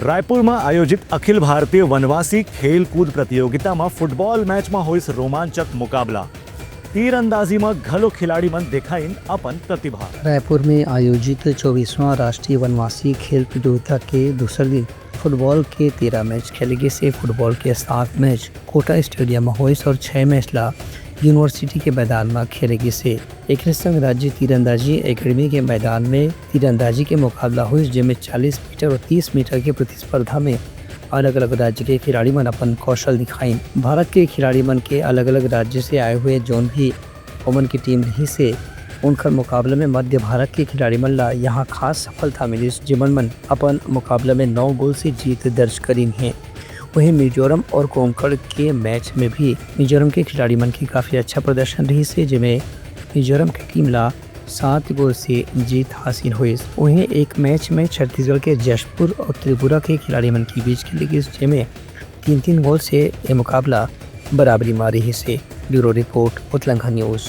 रायपुर में आयोजित अखिल भारतीय वनवासी खेलकूद प्रतियोगिता में फूटबॉल मैच में हुई रोमांचक मुकाबला। तीरंदाजी में घलो खिलाड़ी मन दिखाइन अपन प्रतिभा। रायपुर में आयोजित 24वां राष्ट्रीय वनवासी खेल प्रतियोगिता के दूसरे दिन फुटबॉल के 13 मैच खेले गए से फुटबॉल के 7 मैच कोटा स्टेडियम में हुए और 6 मैच ला यूनिवर्सिटी के मैदान में खेले गए से। एक संग राज्य तीरंदाजी एकेडमी के मैदान में तीरंदाजी के मुकाबला हुई जिसमें 40 मीटर और 30 मीटर के प्रतिस्पर्धा में अलग अलग राज्य के खिलाड़ी मन अपन कौशल दिखाई। भारत के खिलाड़ी मन के अलग अलग राज्य से आए हुए जोन भी ओमन की टीम रही से उनका मुकाबले में मध्य भारत के खिलाड़ी मन ला यहाँ खास सफलता मिली जिमन मन अपन मुकाबले में 9 गोल से जीत दर्ज करी है। वहीं मिजोरम और कोंकण के मैच में भी मिजोरम के खिलाड़ी मन की काफ़ी अच्छा प्रदर्शन रही से जिसमें मिजोरम की टीम ला 7 गोल से जीत हासिल हुई। वहीं एक मैच में छत्तीसगढ़ के जशपुर और त्रिपुरा के खिलाड़ी मन के बीच खेली गई जिसमें 3-3 गोल से ये मुकाबला बराबरी मारी से। Bureau report Uttarakhand news.